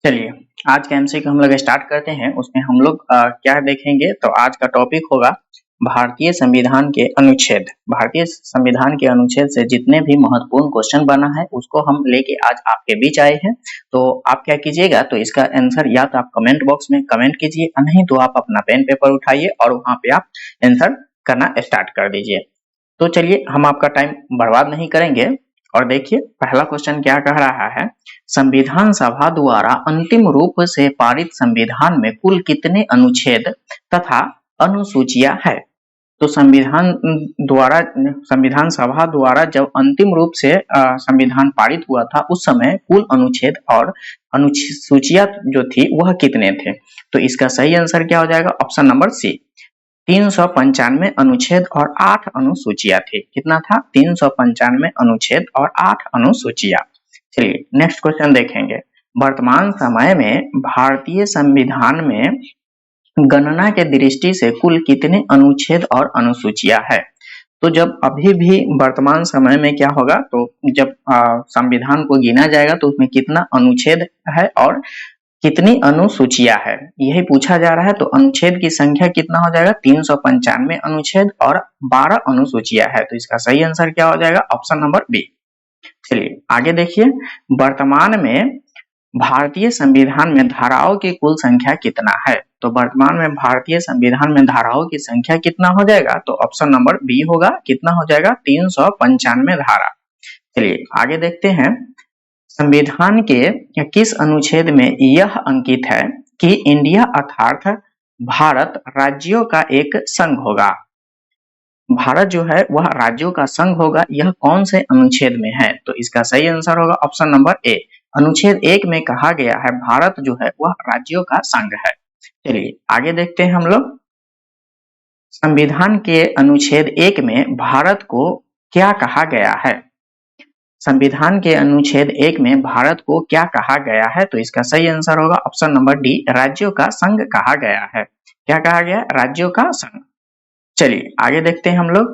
चलिए, आज का एमसीक्यू हम लोग स्टार्ट करते हैं। उसमें हम लोग क्या देखेंगे, तो आज का टॉपिक होगा भारतीय संविधान के अनुच्छेद। भारतीय संविधान के अनुच्छेद से जितने भी महत्वपूर्ण क्वेश्चन बना है उसको हम लेके आज आपके बीच आए हैं। तो आप क्या कीजिएगा, तो इसका आंसर या तो आप कमेंट बॉक्स में कमेंट कीजिए, नहीं तो आप अपना पेन पेपर उठाइए और वहाँ पे आप आंसर करना स्टार्ट कर दीजिए। तो चलिए, हम आपका टाइम बर्बाद नहीं करेंगे और देखिए पहला क्वेश्चन क्या कह रहा है। संविधान सभा द्वारा अंतिम रूप से पारित संविधान में कुल कितने अनुच्छेद तथा अनुसूचियां है। तो संविधान सभा द्वारा जब अंतिम रूप से संविधान पारित हुआ था उस समय कुल अनुच्छेद और अनुसूचियां जो थी वह कितने थे। तो इसका सही आंसर क्या हो जाएगा, ऑप्शन नंबर सी, 395 अनुच्छेद और 8 अनुसूचियां थी। कितना था, 395 अनुच्छेद और 8 अनुसूचियां। चलिए नेक्स्ट क्वेश्चन देखेंगे। वर्तमान समय में भारतीय संविधान में गणना के दृष्टि से कुल कितने अनुच्छेद और अनुसूचियां है। तो जब अभी भी वर्तमान समय में क्या होगा, तो जब संविधान को गिना जाएगा तो उसमें कितना अनुच्छेद है और कितनी अनुसूचियां है, यही पूछा जा रहा है। तो अनुच्छेद की संख्या कितना हो जाएगा, 395 अनुच्छेद और 12 अनुसूचियां है। तो इसका सही आंसर क्या हो जाएगा, ऑप्शन नंबर बी। चलिए आगे देखिए, वर्तमान में भारतीय संविधान में धाराओं की कुल संख्या कितना है। तो वर्तमान में भारतीय संविधान में धाराओं की संख्या कितना हो जाएगा, तो ऑप्शन नंबर बी होगा, कितना हो जाएगा, 395 धारा। चलिए आगे देखते हैं, संविधान के किस अनुच्छेद में यह अंकित है कि इंडिया अर्थात भारत राज्यों का एक संघ होगा। भारत जो है वह राज्यों का संघ होगा, यह कौन से अनुच्छेद में है। तो इसका सही आंसर होगा ऑप्शन नंबर ए, अनुच्छेद 1 में कहा गया है भारत जो है वह राज्यों का संघ है। चलिए आगे देखते हैं हम लोग, संविधान के अनुच्छेद 1 में भारत को क्या कहा गया है। संविधान के अनुच्छेद 1 में भारत को क्या कहा गया है। तो इसका सही आंसर होगा ऑप्शन नंबर डी, राज्यों का संघ कहा गया है। क्या कहा गया, राज्यों का संघ। चलिए आगे देखते हैं हम लोग,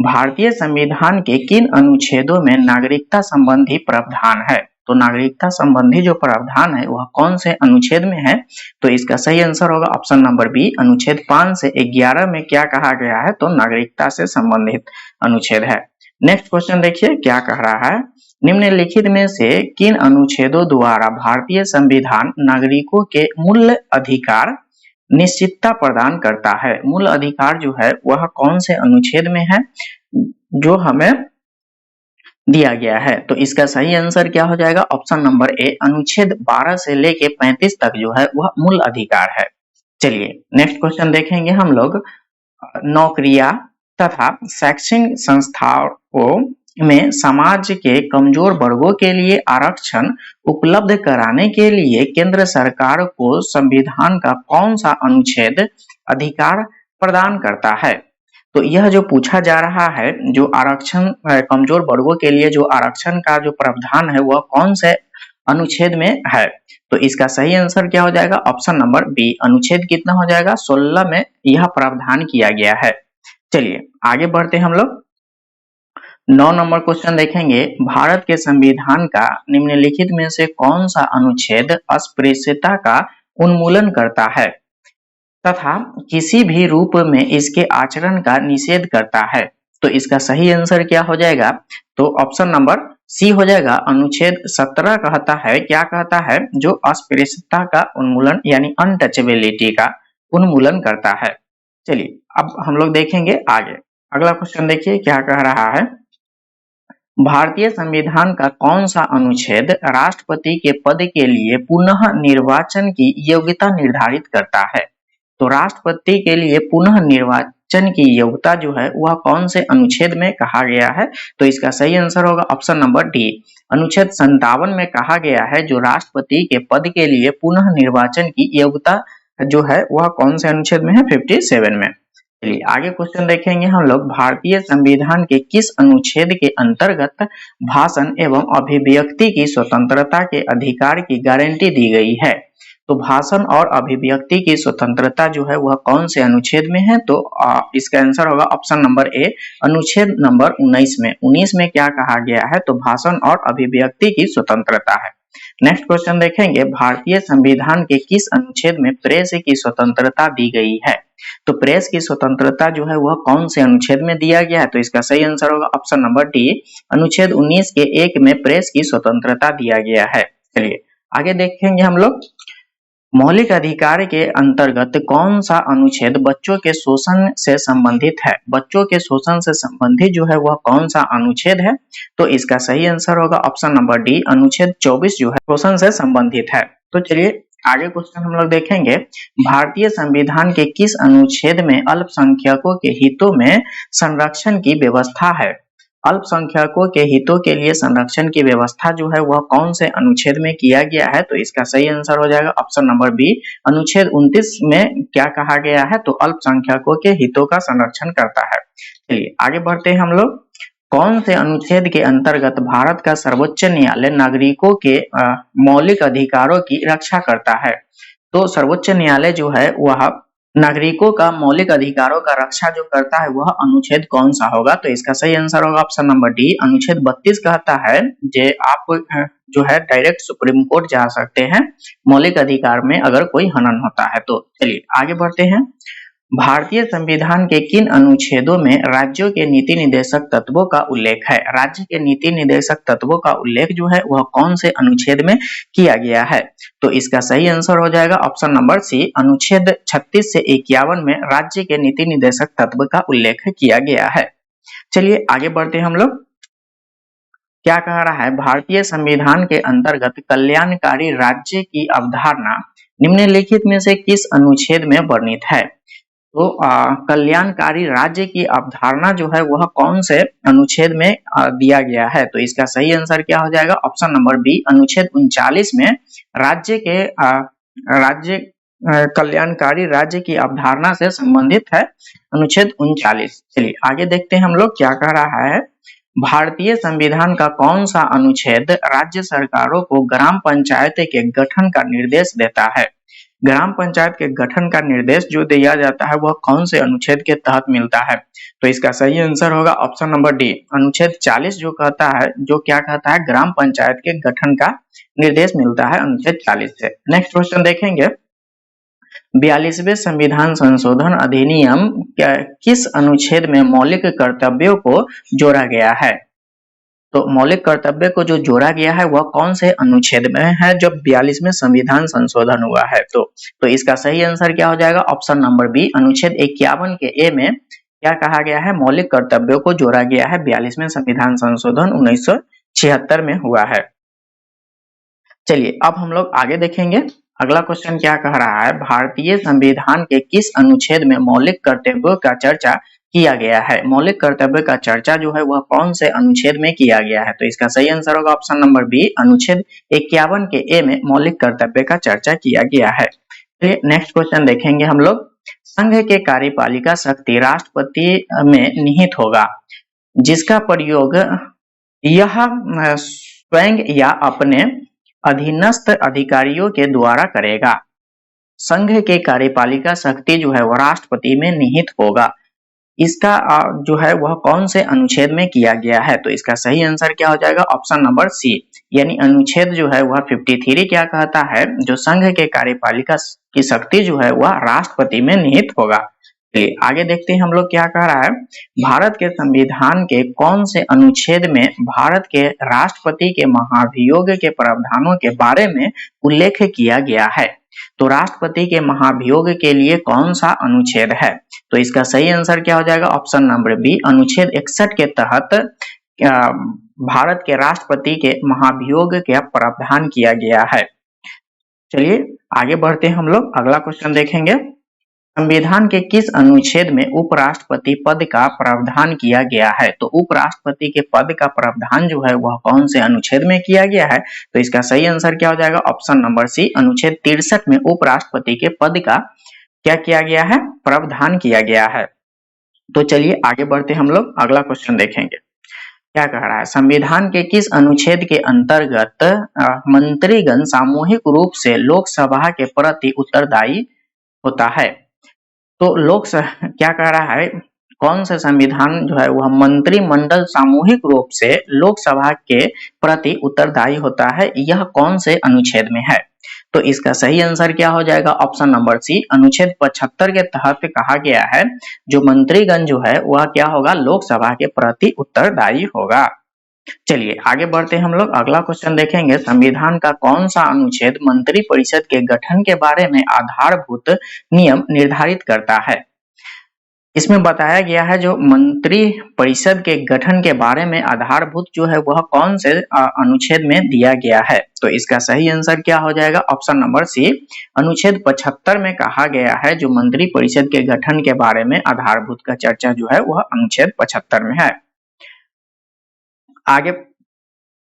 भारतीय संविधान के किन अनुच्छेदों में नागरिकता संबंधी प्रावधान है। तो नागरिकता संबंधी जो प्रावधान है वह कौन से अनुच्छेद में है। तो इसका सही आंसर होगा ऑप्शन नंबर बी, अनुच्छेद 5 से 11 में क्या कहा गया है, तो नागरिकता से संबंधित अनुच्छेद है। नेक्स्ट क्वेश्चन देखिए क्या कह रहा है, निम्नलिखित में से किन अनुच्छेदों द्वारा भारतीय संविधान नागरिकों के मूल अधिकार निश्चितता प्रदान करता है। मूल अधिकार जो है वह कौन से अनुच्छेद में है जो हमें दिया गया है। तो इसका सही आंसर क्या हो जाएगा, ऑप्शन नंबर ए, अनुच्छेद 12 से लेके 35 तक जो है वह मूल अधिकार है। चलिए नेक्स्ट क्वेश्चन देखेंगे हम लोग, नौकरियां तथा शैक्षणिक संस्थाओं में समाज के कमजोर वर्गों के लिए आरक्षण उपलब्ध कराने के लिए केंद्र सरकार को संविधान का कौन सा अनुच्छेद अधिकार प्रदान करता है। तो यह जो पूछा जा रहा है, जो आरक्षण कमजोर वर्गों के लिए जो आरक्षण का जो प्रावधान है वह कौन से अनुच्छेद में है। तो इसका सही आंसर क्या हो जाएगा, ऑप्शन नंबर बी, अनुच्छेद कितना हो जाएगा, 16 में यह प्रावधान किया गया है। चलिए आगे बढ़ते हैं हम लोग, 9 नंबर क्वेश्चन देखेंगे, भारत के संविधान का निम्नलिखित में से कौन सा अनुच्छेद अस्पृश्यता का उन्मूलन करता है तथा किसी भी रूप में इसके आचरण का निषेध करता है। तो इसका सही आंसर क्या हो जाएगा, तो ऑप्शन नंबर सी हो जाएगा, अनुच्छेद 17 कहता है, क्या कहता है, जो अस्पृश्यता का उन्मूलन यानी अनटचेबिलिटी का उन्मूलन करता है। चलिए अब हम लोग देखेंगे आगे, अगला क्वेश्चन देखिए क्या कह रहा है, भारतीय संविधान का कौन सा अनुच्छेद राष्ट्रपति के पद के लिए पुनः निर्वाचन की योग्यता निर्धारित करता है। तो राष्ट्रपति के लिए पुनः निर्वाचन की योग्यता जो है वह कौन से अनुच्छेद में कहा गया है। तो इसका सही आंसर होगा ऑप्शन नंबर डी, अनुच्छेद 57 में कहा गया है, जो राष्ट्रपति के पद के लिए पुनः निर्वाचन की योग्यता जो है वह कौन से अनुच्छेद में है, 57 में। चलिए आगे क्वेश्चन देखेंगे हम लोग, भारतीय संविधान के किस अनुच्छेद के अंतर्गत भाषण एवं अभिव्यक्ति की स्वतंत्रता के अधिकार की गारंटी दी गई है। तो भाषण और अभिव्यक्ति की स्वतंत्रता जो है वह कौन से अनुच्छेद में है। तो इसका आंसर होगा ऑप्शन नंबर ए, अनुच्छेद नंबर 19 में। 19 में क्या कहा गया है, तो भाषण और अभिव्यक्ति की स्वतंत्रता है। नेक्स्ट क्वेश्चन देखेंगे, भारतीय संविधान के किस अनुच्छेद में प्रेस की स्वतंत्रता दी गई है? तो प्रेस की स्वतंत्रता जो है वह कौन से अनुच्छेद में दिया गया है? तो इसका सही आंसर होगा ऑप्शन नंबर डी, अनुच्छेद 19 के 1 में प्रेस की स्वतंत्रता दिया गया है। चलिए आगे देखेंगे हम लोग, मौलिक अधिकार के अंतर्गत कौन सा अनुच्छेद बच्चों के शोषण से संबंधित है? बच्चों के शोषण से संबंधित जो है वह कौन सा अनुच्छेद है? तो इसका सही आंसर होगा ऑप्शन नंबर डी, अनुच्छेद 24 जो है शोषण से संबंधित है। तो चलिए आगे क्वेश्चन हम लोग देखेंगे, भारतीय संविधान के किस अनुच्छेद में अल्पसंख्यकों के हितों में संरक्षण की व्यवस्था है? अल्पसंख्यकों के हितों के लिए संरक्षण की व्यवस्था जो है वह कौन से अनुच्छेद में किया गया है? तो इसका सही आंसर हो जाएगा ऑप्शन नंबर बी, अनुच्छेद 29 में क्या कहा गया है? तो अल्पसंख्यकों के हितों का संरक्षण करता है। चलिए आगे बढ़ते हैं हम लोग, कौन से अनुच्छेद के अंतर्गत भारत का सर्वोच्च न्यायालय नागरिकों के मौलिक अधिकारों की रक्षा करता है? तो सर्वोच्च न्यायालय जो है वह नागरिकों का मौलिक अधिकारों का रक्षा जो करता है वह अनुच्छेद कौन सा होगा? तो इसका सही आंसर होगा ऑप्शन नंबर डी, अनुच्छेद 32 कहता है जे आप जो है डायरेक्ट सुप्रीम कोर्ट जा सकते हैं मौलिक अधिकार में अगर कोई हनन होता है तो। चलिए आगे बढ़ते हैं, भारतीय संविधान के किन अनुच्छेदों में राज्यों के नीति निर्देशक तत्वों का उल्लेख है? राज्य के नीति निर्देशक तत्वों का उल्लेख जो है वह कौन से अनुच्छेद में किया गया है? तो इसका सही आंसर हो जाएगा ऑप्शन नंबर सी, अनुच्छेद 36 से 51 में राज्य के नीति निर्देशक तत्व का उल्लेख किया गया है। चलिए आगे बढ़ते हैं हम लोग, क्या कह रहा है, भारतीय संविधान के अंतर्गत कल्याणकारी राज्य की अवधारणा निम्नलिखित में से किस अनुच्छेद में वर्णित है? तो कल्याणकारी राज्य की अवधारणा जो है वह कौन से अनुच्छेद में दिया गया है? तो इसका सही आंसर क्या हो जाएगा ऑप्शन नंबर बी, अनुच्छेद 39 में राज्य कल्याणकारी राज्य की अवधारणा से संबंधित है अनुच्छेद 39। चलिए आगे देखते हैं हम लोग क्या कह रहा है, भारतीय संविधान का कौन सा अनुच्छेद राज्य सरकारों को ग्राम पंचायत के गठन का निर्देश देता है? ग्राम पंचायत के गठन का निर्देश जो दिया जाता है वह कौन से अनुच्छेद के तहत मिलता है? तो इसका सही आंसर होगा ऑप्शन नंबर डी, अनुच्छेद 40 जो कहता है, जो क्या कहता है, ग्राम पंचायत के गठन का निर्देश मिलता है अनुच्छेद 40 से। नेक्स्ट क्वेश्चन देखेंगे, 42वें संविधान संशोधन अधिनियम किस अनुच्छेद में मौलिक कर्तव्यों को जोड़ा गया है? तो मौलिक कर्तव्य को जो जोड़ा गया है वह कौन से अनुच्छेद में है जब 42वें संविधान संशोधन हुआ है? तो इसका सही आंसर क्या हो जाएगा ऑप्शन नंबर बी, अनुच्छेद 51 के ए में क्या कहा गया है? मौलिक कर्तव्यों को जोड़ा गया है। 42वें संविधान संशोधन 1976 में हुआ है। चलिए अब हम लोग आगे देखेंगे, अगला क्वेश्चन क्या कह रहा है, भारतीय संविधान के किस अनुच्छेद में मौलिक कर्तव्यों का चर्चा किया गया है? मौलिक कर्तव्य का चर्चा जो है वह कौन से अनुच्छेद में किया गया है? तो इसका सही आंसर होगा ऑप्शन नंबर बी, अनुच्छेद 51 के ए में मौलिक कर्तव्य का चर्चा किया गया है। नेक्स्ट क्वेश्चन देखेंगे हम लोग, संघ के कार्यपालिका शक्ति राष्ट्रपति में निहित होगा, जिसका प्रयोग यह स्वयं या अपने अधीनस्थ अधिकारियों के द्वारा करेगा। संघ के कार्यपालिका शक्ति जो है वह राष्ट्रपति में निहित होगा, इसका जो है वह कौन से अनुच्छेद में किया गया है? तो इसका सही आंसर क्या हो जाएगा ऑप्शन नंबर सी, यानी अनुच्छेद जो है वह 53 क्या कहता है, जो संघ के कार्यपालिका की शक्ति जो है वह राष्ट्रपति में निहित होगा। आगे देखते हैं हम लोग क्या कह रहा है, भारत के संविधान के कौन से अनुच्छेद में भारत के राष्ट्रपति के महाभियोग के प्रावधानों के बारे में उल्लेख किया गया है? तो राष्ट्रपति के महाभियोग के लिए कौन सा अनुच्छेद है? तो इसका सही आंसर क्या हो जाएगा ऑप्शन नंबर बी, अनुच्छेद 61 के तहत भारत के राष्ट्रपति के महाभियोग का प्रावधान किया गया है। चलिए आगे बढ़ते हैं हम लोग, अगला क्वेश्चन देखेंगे, संविधान के किस अनुच्छेद में उपराष्ट्रपति पद का प्रावधान किया गया है? तो उपराष्ट्रपति के पद का प्रावधान जो है वह कौन से अनुच्छेद में किया गया है? तो इसका सही आंसर क्या हो जाएगा ऑप्शन नंबर सी, अनुच्छेद 63 में उपराष्ट्रपति के पद का क्या किया गया है? प्रावधान किया गया है। तो चलिए आगे बढ़ते हम लोग, अगला क्वेश्चन देखेंगे, क्या कह रहा है, संविधान के किस अनुच्छेद के अंतर्गत मंत्रीगण सामूहिक रूप से लोकसभा के प्रति उत्तरदायी होता है? तो क्या कह रहा है, कौन सा संविधान जो है वह मंत्रिमंडल सामूहिक रूप से लोकसभा के प्रति उत्तरदायी होता है, यह कौन से अनुच्छेद में है? तो इसका सही आंसर क्या हो जाएगा? ऑप्शन नंबर सी, अनुच्छेद 75 के तहत कहा गया है जो मंत्रीगण जो है वह क्या होगा? लोकसभा के प्रति उत्तरदायी होगा। चलिए आगे बढ़ते हैं हम लोग, अगला क्वेश्चन देखेंगे, संविधान का कौन सा अनुच्छेद मंत्रिपरिषद के गठन के बारे में आधारभूत नियम निर्धारित करता है? इसमें बताया गया है जो मंत्री परिषद के गठन के बारे में आधारभूत जो है वह कौन से अनुच्छेद में दिया गया है? तो इसका सही आंसर क्या हो जाएगा? ऑप्शन नंबर सी, अनुच्छेद 75 में कहा गया है जो मंत्री परिषद के गठन के बारे में आधारभूत का चर्चा जो है वह अनुच्छेद 75 में है। आगे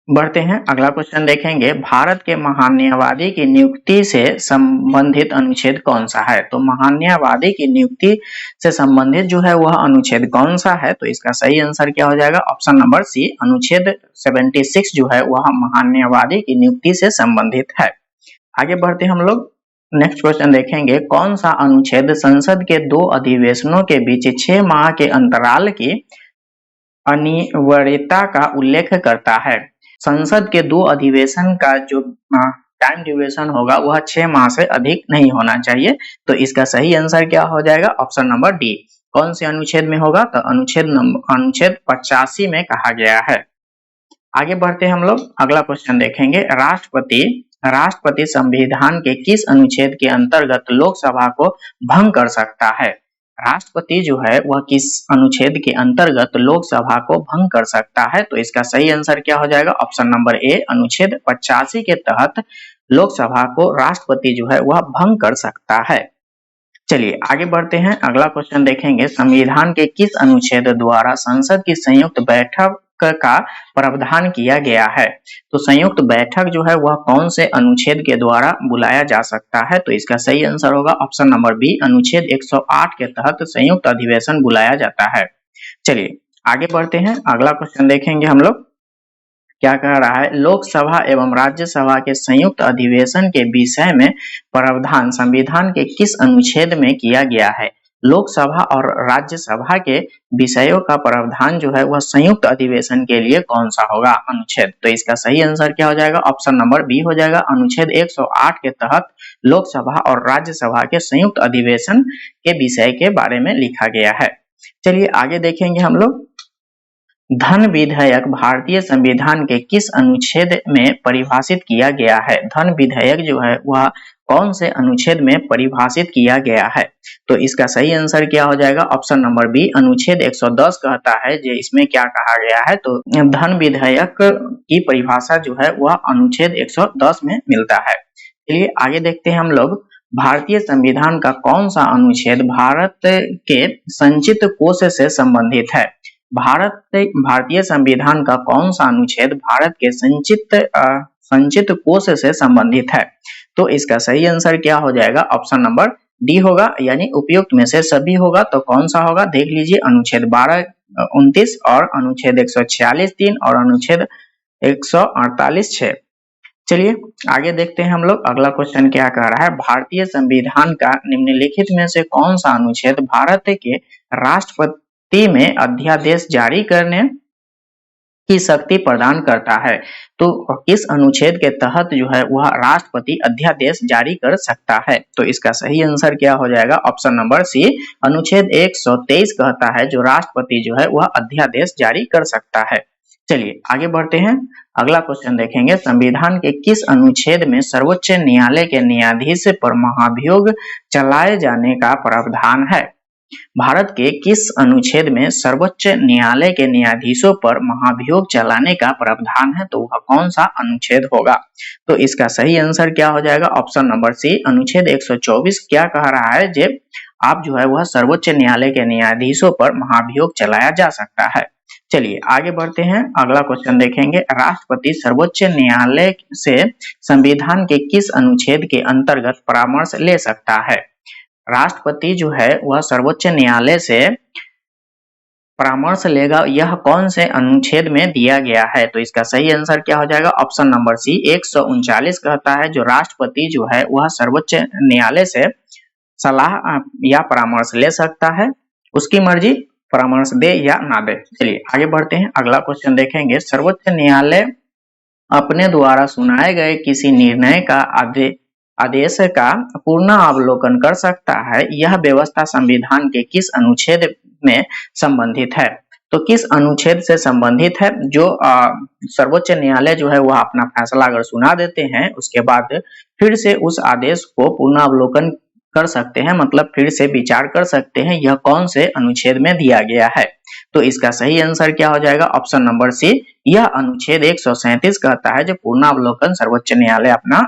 बढ़ते हैं, अगला क्वेश्चन देखेंगे, भारत के महान्यायवादी की नियुक्ति से संबंधित अनुच्छेद कौन सा है? तो महान्यायवादी की नियुक्ति से संबंधित जो है वह अनुच्छेद कौन सा है? तो इसका सही आंसर क्या हो जाएगा? ऑप्शन नंबर सी, अनुच्छेद 76 जो है वह महान्यायवादी की नियुक्ति से संबंधित है। आगे बढ़ते हम लोग, नेक्स्ट क्वेश्चन देखेंगे, कौन सा अनुच्छेद संसद के 2 अधिवेशनों के बीच 6 माह के अंतराल की अनिवार्यता का उल्लेख करता है? संसद के 2 अधिवेशन का जो टाइम ड्यूरेशन होगा वह 6 माह से अधिक नहीं होना चाहिए। तो इसका सही आंसर क्या हो जाएगा? Option number D. कौन से अनुच्छेद में होगा? तो अनुच्छेद 85 में कहा गया है। आगे बढ़ते हम लोग, अगला क्वेश्चन देखेंगे, राष्ट्रपति संविधान के किस अनुच्छेद के अंतर्गत लोकसभा को भंग कर सकता है? राष्ट्रपति जो है वह किस अनुच्छेद के अंतर्गत लोकसभा को भंग कर सकता है? तो इसका सही आंसर क्या हो जाएगा? ऑप्शन नंबर ए, अनुच्छेद 85 के तहत लोकसभा को राष्ट्रपति जो है वह भंग कर सकता है। चलिए आगे बढ़ते हैं, अगला क्वेश्चन देखेंगे, संविधान के किस अनुच्छेद द्वारा संसद की संयुक्त बैठक का प्रावधान किया गया है? तो संयुक्त बैठक जो है वह कौन से अनुच्छेद के द्वारा बुलाया जा सकता है? तो इसका सही आंसर होगा ऑप्शन नंबर बी, अनुच्छेद 108 के तहत संयुक्त अधिवेशन बुलाया जाता है। चलिए आगे बढ़ते हैं, अगला क्वेश्चन देखेंगे हम लोग, क्या कह रहा है, लोकसभा एवं राज्यसभा के संयुक्त अधिवेशन के विषय में प्रावधान संविधान के किस अनुच्छेद में किया गया है? लोकसभा और राज्यसभा के विषयों का प्रावधान जो है वह संयुक्त अधिवेशन के लिए कौन सा होगा अनुच्छेद? तो इसका सही आंसर क्या हो जाएगा? ऑप्शन नंबर बी हो जाएगा, अनुच्छेद 108 के तहत लोकसभा और राज्यसभा के संयुक्त अधिवेशन के विषय के बारे में लिखा गया है। चलिए आगे देखेंगे हम लोग, धन विधेयक भारतीय संविधान के किस अनुच्छेद में परिभाषित किया गया है? धन विधेयक जो है वह कौन से अनुच्छेद में परिभाषित किया गया है? तो इसका सही आंसर क्या हो जाएगा? ऑप्शन नंबर बी, अनुच्छेद 110 कहता है जो इसमें क्या कहा गया है? तो धन विधेयक की परिभाषा जो है वह अनुच्छेद 110 में मिलता है। चलिए आगे देखते हैं हम लोग, भारतीय संविधान का कौन सा अनुच्छेद भारत के संचित कोष से संबंधित है? भारतीय संविधान का कौन सा अनुच्छेद भारत के संचित कोष से संबंधित है? तो इसका सही आंसर क्या हो जाएगा? ऑप्शन नंबर डी होगा, यानी उपयुक्त में से सभी होगा। तो कौन सा होगा? देख लीजिए, अनुच्छेद 1229 और अनुच्छेद 146(3) और अनुच्छेद 148(6). चलिए आगे देखते हैं हम लोग, अगला क्वेश्चन क्या कह रहा है, भारतीय संविधान का निम्नलिखित में से कौन सा अनुच्छेद भारत के राष्ट्रपति में अध्यादेश जारी करने की शक्ति प्रदान करता है? तो किस अनुच्छेद के तहत जो है वह राष्ट्रपति अध्यादेश जारी कर सकता है? तो इसका सही आंसर क्या हो जाएगा? ऑप्शन नंबर सी, अनुच्छेद 123 कहता है जो राष्ट्रपति जो है वह अध्यादेश जारी कर सकता है। चलिए आगे बढ़ते हैं, अगला क्वेश्चन देखेंगे, संविधान के किस अनुच्छेद में सर्वोच्च न्यायालय के न्यायाधीश पर महाभियोग चलाए जाने का प्रावधान है? भारत के किस अनुच्छेद में सर्वोच्च न्यायालय के न्यायाधीशों पर महाभियोग चलाने का प्रावधान है? तो वह कौन सा अनुच्छेद होगा? तो इसका सही आंसर क्या हो जाएगा? ऑप्शन नंबर सी, अनुच्छेद 124 क्या कह रहा है जे आप जो है वह सर्वोच्च न्यायालय के न्यायाधीशों पर महाभियोग चलाया जा सकता है। चलिए आगे बढ़ते हैं, अगला क्वेश्चन देखेंगे, राष्ट्रपति सर्वोच्च न्यायालय से संविधान के किस अनुच्छेद के अंतर्गत परामर्श ले सकता है? राष्ट्रपति जो है वह सर्वोच्च न्यायालय से परामर्श लेगा, यह कौन से अनुच्छेद में दिया गया है? तो इसका सही आंसर क्या हो जाएगा? ऑप्शन नंबर सी, 139 कहता है जो राष्ट्रपति जो है वह सर्वोच्च न्यायालय से सलाह या परामर्श ले सकता है, उसकी मर्जी परामर्श दे या ना दे। चलिए आगे बढ़ते हैं, अगला क्वेश्चन देखेंगे। सर्वोच्च न्यायालय अपने द्वारा सुनाए गए किसी निर्णय का आदेश का पुनर्वलोकन कर सकता है। यह व्यवस्था संविधान के किस अनुच्छेद में संबंधित है? तो किस अनुच्छेद से संबंधित है? जो सर्वोच्च न्यायालय जो है वह अपना फैसला अगर सुना देते हैं उसके बाद फिर से उस आदेश को पुनर्वलोकन कर सकते हैं, मतलब फिर से विचार कर सकते हैं, यह कौन से अनुच्छेद में दिया गया है? तो इसका सही आंसर क्या हो जाएगा? ऑप्शन नंबर सी, यह अनुच्छेद 137 कहता है जो पूर्णावलोकन सर्वोच्च न्यायालय अपना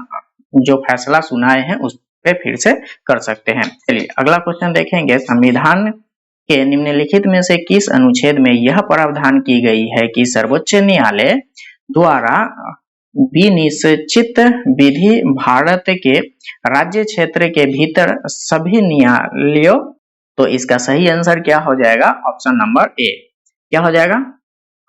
जो फैसला सुनाए हैं उस पे फिर से कर सकते हैं। चलिए अगला क्वेश्चन देखेंगे। संविधान के निम्नलिखित में से किस अनुच्छेद में यह प्रावधान की गई है कि सर्वोच्च न्यायालय द्वारा विनिश्चित विधि भारत के राज्य क्षेत्र के भीतर सभी न्यायालयों? तो इसका सही आंसर क्या हो जाएगा? Option number A. क्या हो जाएगा?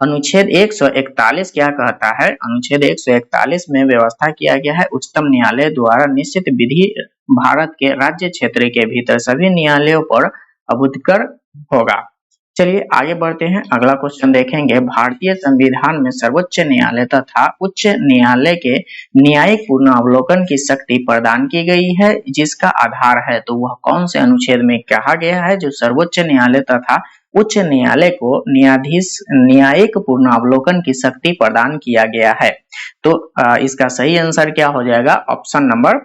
अनुच्छेद 141 क्या कहता है? अनुच्छेद 141 में व्यवस्था किया गया है उच्चतम न्यायालय द्वारा निश्चित विधि भारत के राज्य क्षेत्र के भीतर सभी न्यायालयों पर अभूतकर होगा। चलिए आगे बढ़ते हैं, अगला क्वेश्चन देखेंगे। भारतीय संविधान में सर्वोच्च न्यायालय तथा उच्च न्यायालय के न्यायिक पुनर्वलोकन की शक्ति प्रदान की गई है जिसका आधार है, तो वह कौन से अनुच्छेद में कहा गया है जो सर्वोच्च न्यायालय तथा उच्च न्यायालय को न्यायिक पुनर्वलोकन की शक्ति प्रदान किया गया है? तो इसका सही आंसर क्या हो जाएगा? ऑप्शन नंबर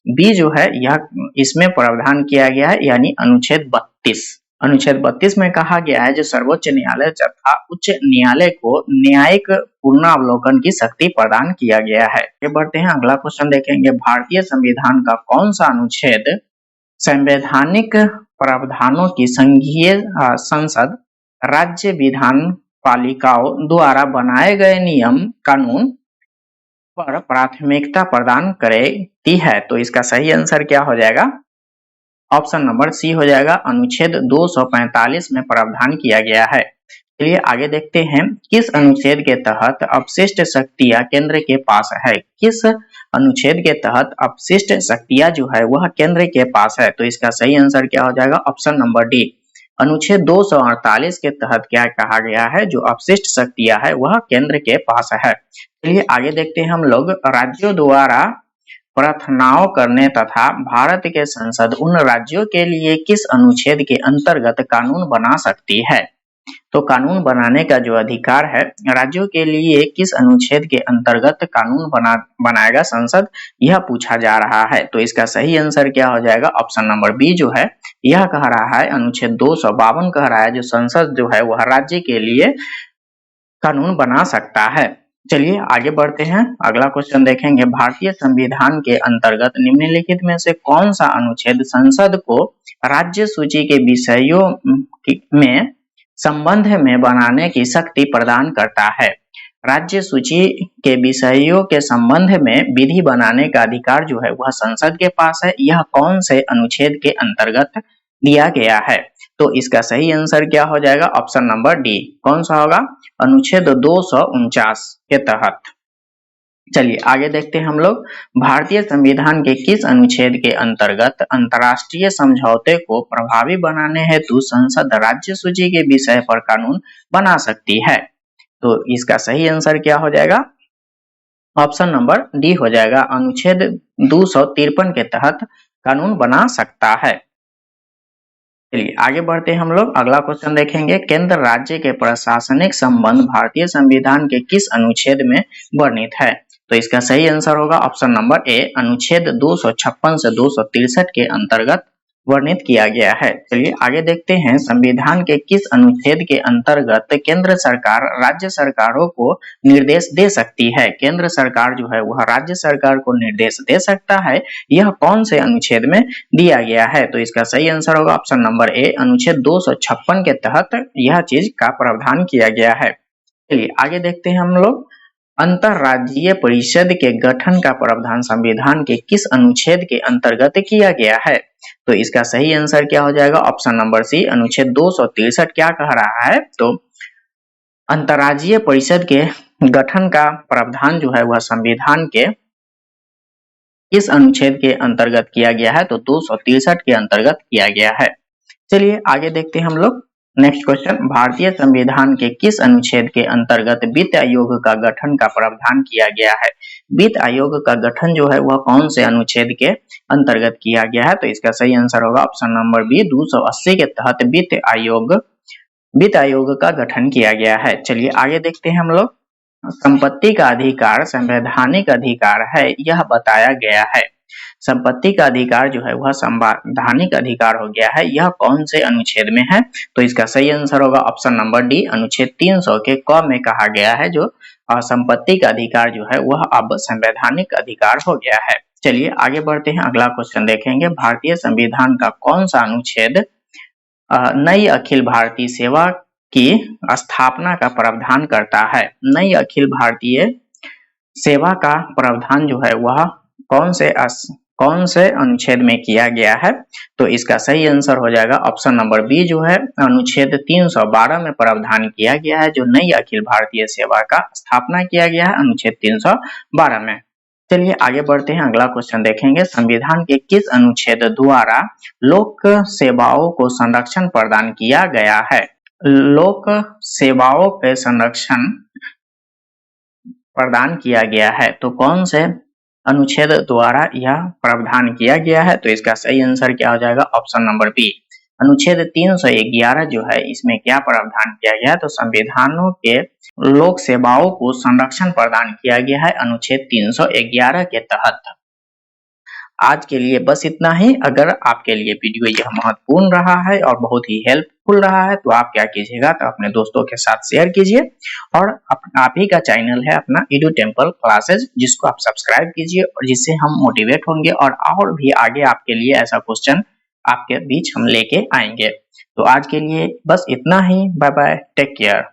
बी जो है यह इसमें प्रावधान किया गया है, यानी अनुच्छेद 32। अनुच्छेद 32 में कहा गया है जो सर्वोच्च न्यायालय तथा उच्च न्यायालय को न्यायिक पुनर्वलोकन की शक्ति प्रदान किया गया है। आगे बढ़ते हैं, अगला क्वेश्चन देखेंगे। भारतीय संविधान का कौन सा अनुच्छेद संवैधानिक प्रावधानों की संघीय संसद राज्य विधान पालिकाओं द्वारा बनाए गए नियम कानून पर प्राथमिकता प्रदान करती है? तो इसका सही आंसर क्या हो जाएगा? ऑप्शन नंबर सी हो जाएगा। अनुच्छेद 245 में प्रावधान किया गया है। चलिए आगे देखते हैं, किस अनुच्छेद के तहत अपशिष्ट शक्तियां केंद्र के पास है? किस अनुच्छेद के तहत अपशिष्ट शक्तियां जो है वह केंद्र के पास है? तो इसका सही आंसर क्या हो जाएगा? Option number D. अनुच्छेद 248 के तहत क्या कहा गया है? जो अपशिष्ट शक्तियां है वह केंद्र के पास है। चलिए आगे देखते हैं हम लोग, राज्यों द्वारा प्रार्थनाओं करने तथा भारत के संसद उन राज्यों के लिए किस अनुच्छेद के अंतर्गत कानून बना सकती है? तो कानून बनाने का जो अधिकार है राज्यों के लिए किस अनुच्छेद के अंतर्गत कानून बनाएगा संसद, यह पूछा जा रहा है। तो इसका सही आंसर क्या हो जाएगा? ऑप्शन नंबर बी जो है यह कह रहा है, अनुच्छेद 252 कह रहा है जो संसद जो है वह राज्य के लिए कानून बना सकता है। चलिए आगे बढ़ते हैं, अगला क्वेश्चन देखेंगे। भारतीय संविधान के अंतर्गत निम्नलिखित में से कौन सा अनुच्छेद संसद को राज्य सूची के विषयों में संबंध में बनाने की शक्ति प्रदान करता है? राज्य सूची के विषयों के संबंध में विधि बनाने का अधिकार जो है वह संसद के पास है। यह कौन से अनुच्छेद के अंतर्गत दिया गया है? तो इसका सही आंसर क्या हो जाएगा? Option number D. कौन सा होगा? अनुच्छेद 249 के तहत। चलिए आगे देखते हैं हम लोग, भारतीय संविधान के किस अनुच्छेद के अंतर्गत अंतर्राष्ट्रीय समझौते को प्रभावी बनाने हेतु संसद राज्य सूची के विषय पर कानून बना सकती है? तो इसका सही आंसर क्या हो जाएगा? ऑप्शन नंबर डी हो जाएगा। अनुच्छेद 253 के तहत कानून बना सकता है। चलिए आगे बढ़ते हैं हम लोग, अगला क्वेश्चन देखेंगे। केंद्र राज्य के प्रशासनिक संबंध भारतीय संविधान के किस अनुच्छेद में वर्णित है? तो इसका सही आंसर होगा ऑप्शन नंबर ए। अनुच्छेद 256 से 263 के अंतर्गत वर्णित किया गया है। चलिए आगे देखते हैं, संविधान के किस अनुच्छेद के अंतर्गत केंद्र सरकार राज्य सरकारों को निर्देश दे सकती है? केंद्र सरकार जो है वह राज्य सरकार को निर्देश दे सकता है, यह कौन से अनुच्छेद में दिया गया है? तो इसका सही आंसर होगा ऑप्शन नंबर ए। अनुच्छेद 256 के तहत यह चीज का प्रावधान किया गया है। चलिए आगे देखते हैं हम लोग, अंतरराज्यीय परिषद के गठन का प्रावधान संविधान के किस अनुच्छेद के अंतर्गत किया गया है? तो इसका सही आंसर क्या हो जाएगा? Option number C. अनुच्छेद 263 क्या कह रहा है? तो अंतरराज्यीय परिषद के गठन का प्रावधान जो है वह संविधान के किस अनुच्छेद के अंतर्गत किया गया है? तो 263 के अंतर्गत किया गया है। चलिए आगे देखते हैं हम लोग, नेक्स्ट क्वेश्चन, भारतीय संविधान के किस अनुच्छेद के अंतर्गत वित्त आयोग का गठन का प्रावधान किया गया है? वित्त आयोग का गठन जो है वह कौन से अनुच्छेद के अंतर्गत किया गया है? तो इसका सही आंसर होगा ऑप्शन नंबर बी, 280 के तहत वित्त आयोग का गठन किया गया है। चलिए आगे देखते हैं हम लोग। संपत्ति का अधिकार संवैधानिक अधिकार है, यह बताया गया है। संपत्ति का अधिकार जो है वह संवैधानिक अधिकार हो गया है, यह कौन से अनुच्छेद में है? तो इसका सही आंसर होगा ऑप्शन नंबर डी, अनुच्छेद 300 के क में कहा गया है जो संपत्ति का अधिकार जो है वह अब संवैधानिक अधिकार हो गया है। चलिए आगे बढ़ते हैं, अगला क्वेश्चन देखेंगे। भारतीय संविधान का कौन सा अनुच्छेद नई अखिल भारतीय सेवा की स्थापना का प्रावधान करता है? नई अखिल भारतीय सेवा का प्रावधान जो है वह कौन से अनुच्छेद में किया गया है? तो इसका सही आंसर हो जाएगा ऑप्शन नंबर बी जो है अनुच्छेद 312 में प्रावधान किया गया है, जो नई अखिल भारतीय सेवा का स्थापना किया गया है अनुच्छेद 312 में। चलिए आगे बढ़ते हैं, अगला क्वेश्चन देखेंगे। संविधान के किस अनुच्छेद द्वारा लोक सेवाओं को संरक्षण प्रदान किया गया है? लोक सेवाओं के संरक्षण प्रदान किया गया है, तो कौन से अनुच्छेद द्वारा यह प्रावधान किया गया है? तो इसका सही आंसर क्या हो जाएगा ऑप्शन नंबर बी, अनुच्छेद 311 जो है इसमें क्या प्रावधान किया गया है? तो संविधानों के लोक सेवाओं को संरक्षण प्रदान किया गया है अनुच्छेद 311 के तहत। आज के लिए बस इतना ही। अगर आपके लिए वीडियो यह महत्वपूर्ण रहा है और बहुत ही हेल्पफुल रहा है तो आप क्या कीजिएगा, तो अपने दोस्तों के साथ शेयर कीजिए और आप ही का चैनल है अपना एडू टेम्पल क्लासेज, जिसको आप सब्सक्राइब कीजिए और जिससे हम मोटिवेट होंगे और भी आगे आपके लिए ऐसा क्वेश्चन आपके बीच हम लेके आएंगे। तो आज के लिए बस इतना ही। Bye bye, take care.